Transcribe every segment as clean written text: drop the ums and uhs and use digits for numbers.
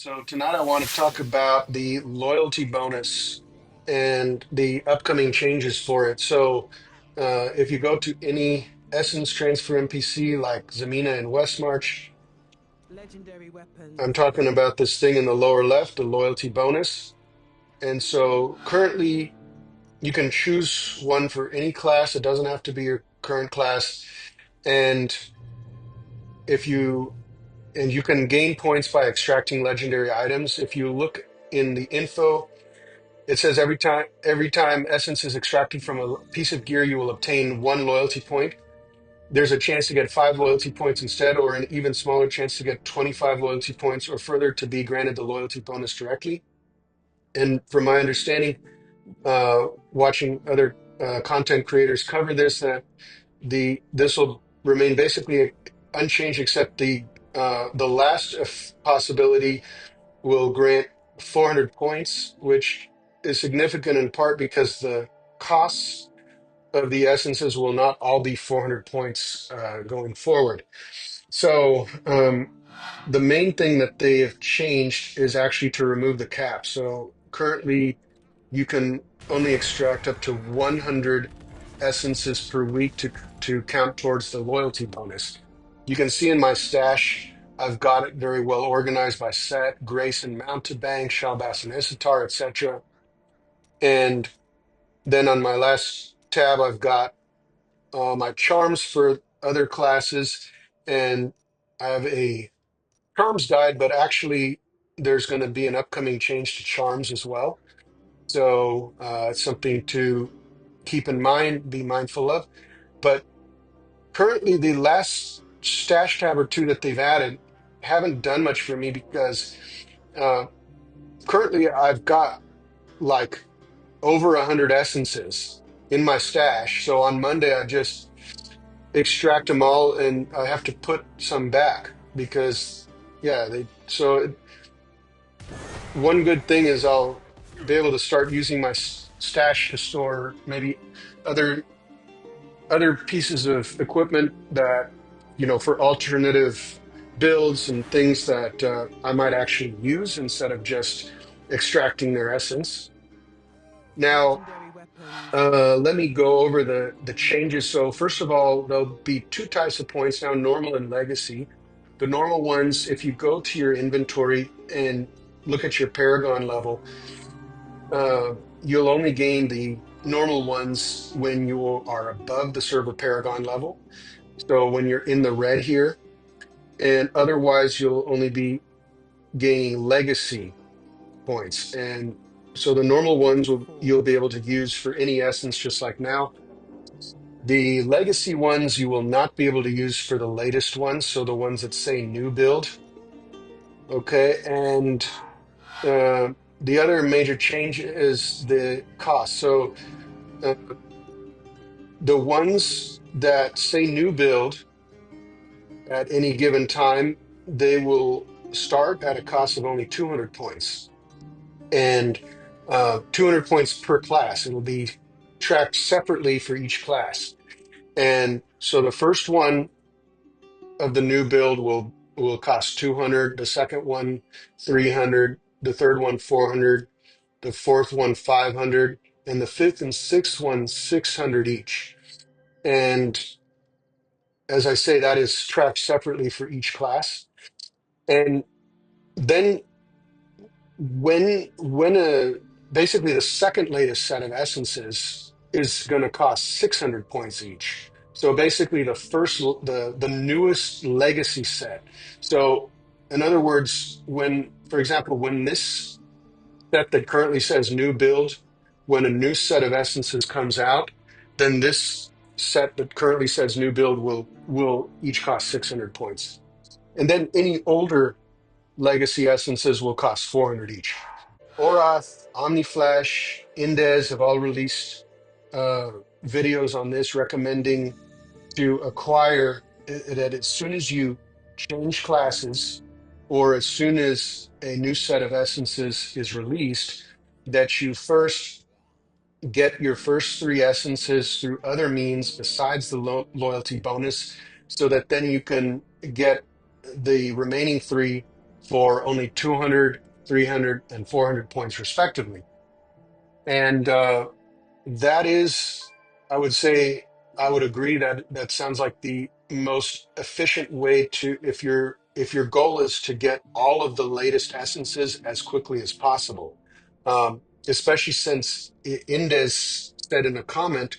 So tonight I want to talk about the loyalty bonus and the upcoming changes for it. If you go to any Essence Transfer NPC like Zamina and Westmarch, Legendary I'm weapons. talking about this thing in the lower left, the loyalty bonus. And so currently you can choose one for any class. It doesn't have to be your current class. And if you and you can gain points by extracting legendary items. If you look in the info, it says every time essence is extracted from a piece of gear, you will obtain one loyalty point. There's a chance to get five loyalty points instead, or an even smaller chance to get 25 loyalty points, or further to be granted the loyalty bonus directly. And from my understanding, watching other content creators cover this, that this will remain basically unchanged, except the last possibility will grant 400 points, which is significant in part because the costs of the essences will not all be 400 points going forward. So the main thing that they have changed is actually to remove the cap. So currently, you can only extract up to 100 essences per week to count towards the loyalty bonus. You can see in my stash, I've got it very well organized by set, Grace and Mountebank, Shalbas and Issachar, etc. And then on my last tab, I've got my charms for other classes, and I have a charms guide, but actually there's going to be an upcoming change to charms as well. So it's something to keep in mind, be mindful of. But currently, the last stash tab or two that they've added haven't done much for me because uh, currently I've got like over 100 essences in my stash. So on Monday, I just extract them all and I have to put some back because, yeah, one good thing is I'll be able to start using my stash to store maybe other pieces of equipment that, for alternative builds and things that I might actually use instead of just extracting their essence. Now, Legendary weapons. let me go over the changes. So first of all, there'll be two types of points now, normal and legacy. The normal ones, if you go to your inventory and look at your Paragon level, you'll only gain the normal ones when you are above the server Paragon level. So when you're in the red here, and otherwise you'll only be gaining legacy points. And so the normal ones you'll be able to use for any essence just like now. The legacy ones you will not be able to use for the latest ones, so the ones that say new build. Okay, and uh, the other major change is the cost. So uh, the ones that say new build at any given time, they will start at a cost of only 200 points and 200 points per class. It'll be tracked separately for each class. And so the first one of the new build will cost 200, the second one 300, the third one 400, the fourth one 500, and the fifth and sixth one 600 each. And as I say, that is tracked separately for each class. And then when a basically the second latest set of essences is going to cost 600 points each. So basically the newest legacy set. So in other words, when, for example, when this set that currently says new build, when a new set of essences comes out, then this set that currently says new build will each cost 600 points. And then any older legacy essences will cost 400 each. Orath, Omniflash, Indez have all released uh, videos on this recommending to acquire that as soon as you change classes or as soon as a new set of essences is released, that you first get your first three essences through other means besides the loyalty bonus, so that then you can get the remaining three for only 200, 300, and 400 points respectively. And that is, I would say, I would agree that that sounds like the most efficient way to, if your goal is to get all of the latest essences as quickly as possible. Especially since Indes said in a comment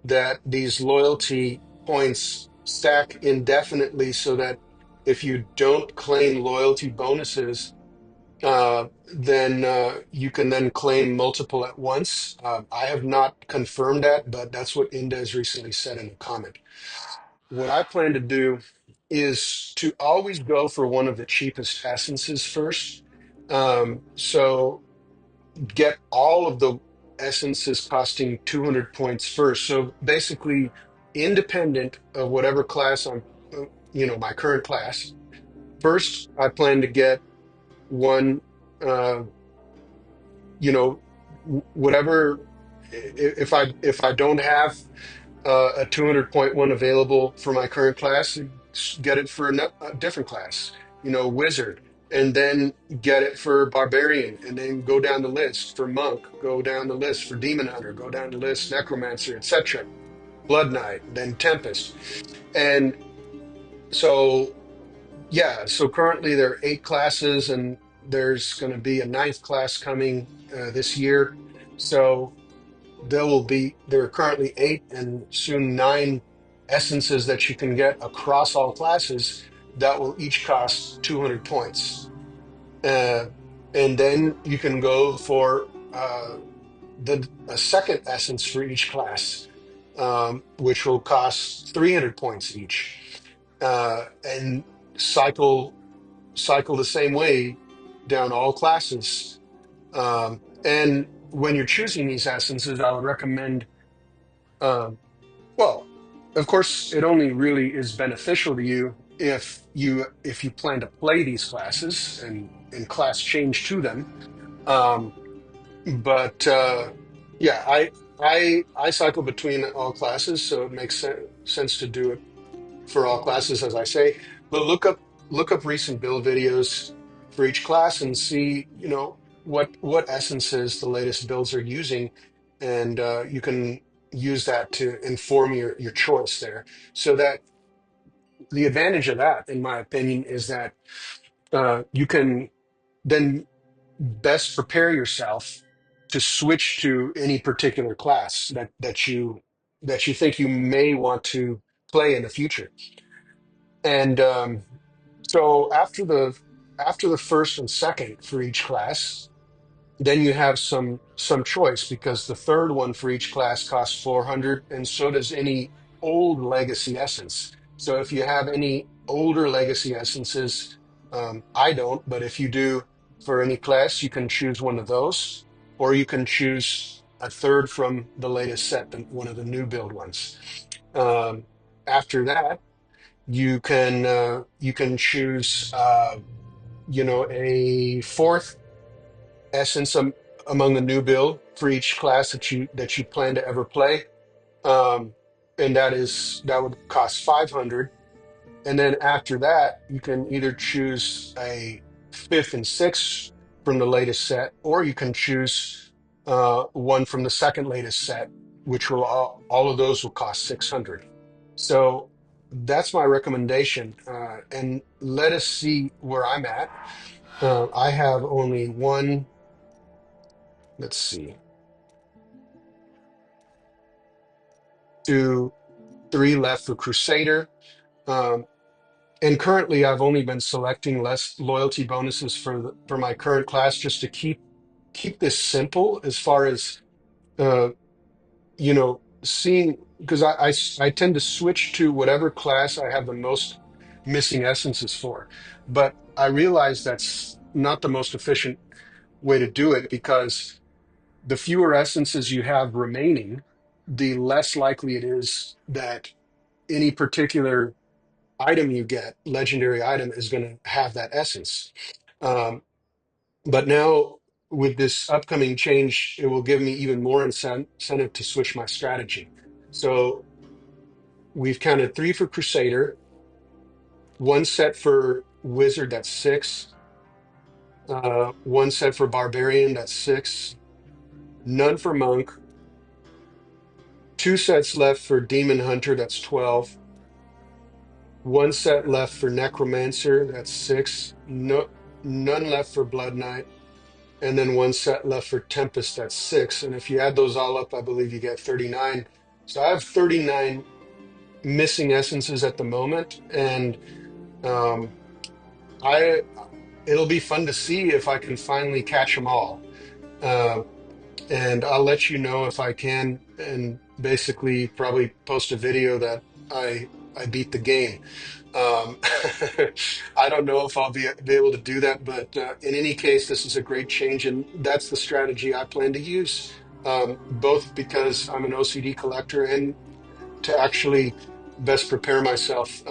that these loyalty points stack indefinitely, so that if you don't claim loyalty bonuses, then you can then claim multiple at once. I have not confirmed that, but that's what Indes recently said in a comment. What I plan to do is to always go for one of the cheapest essences first. So get all of the essences costing 200 points first. So basically, independent of whatever class my current class, first I plan to get one. Uh, Whatever, if I don't have a 200 point one available for my current class, get it for a different class, wizard, and then get it for barbarian, and then go down the list for monk, go down the list for demon hunter, go down the list necromancer, etc., blood knight, then tempest. And so yeah, so currently there are 8 classes, and there's going to be a ninth class coming this year. So there are currently 8 and soon 9 essences that you can get across all classes that will each cost 200 points. Uh, and then you can go for the a second essence for each class, which will cost 300 points each. And cycle the same way down all classes. And when you're choosing these essences, I would recommend, um, well, of course, it only really is beneficial to you if you plan to play these classes and class change to them. Um, but yeah, I cycle between all classes, so it makes sense to do it for all classes, as I say. But look up recent build videos for each class and see, what essences the latest builds are using, and you can use that to inform your choice there. So that the advantage of that, in my opinion, is that you can then best prepare yourself to switch to any particular class that you think you may want to play in the future. And so after the first and second for each class, then you have some choice, because the third one for each class costs 400, and so does any old legacy essence. So if you have any older legacy essences, I don't, but if you do, for any class, you can choose one of those, or you can choose a third from the latest set, one of the new build ones. After that, you can choose a fourth essence among the new build for each class that you plan to ever play. um and that would cost 500. And then after that, you can either choose a fifth and sixth from the latest set, or you can choose one from the second latest set, which will all of those will cost 600. So that's my recommendation. And let us see where I'm at. I have only one, let's see, 2, 3 left for Crusader. Um, and currently, I've only been selecting less loyalty bonuses for my current class, just to keep this simple as far as seeing, because I tend to switch to whatever class I have the most missing essences for. But I realize that's not the most efficient way to do it, because the fewer essences you have remaining, the less likely it is that any particular item you get, legendary item, is going to have that essence. Um, but now, with this upcoming change, it will give me even more incentive to switch my strategy. So we've counted 3 for Crusader, one set for Wizard, that's 6, One set for Barbarian, that's 6. None for Monk. Two sets left for Demon Hunter, that's 12. One set left for Necromancer, that's 6. No, none left for Blood Knight. And then one set left for Tempest, that's 6. And if you add those all up, I believe you get 39. So I have 39 missing essences at the moment. And um, I it'll be fun to see if I can finally catch them all. Uh, and I'll let you know if I can, and basically probably post a video that I beat the game. Um, I don't know if I'll be able to do that, but in any case, this is a great change, and that's the strategy I plan to use. Both because I'm an OCD collector and to actually best prepare myself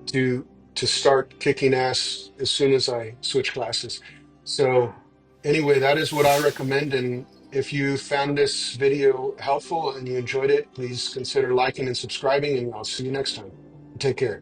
to to start kicking ass as soon as I switch classes. So anyway, that is what I recommend. And if you found this video helpful and you enjoyed it, please consider liking and subscribing, and I'll see you next time. Take care.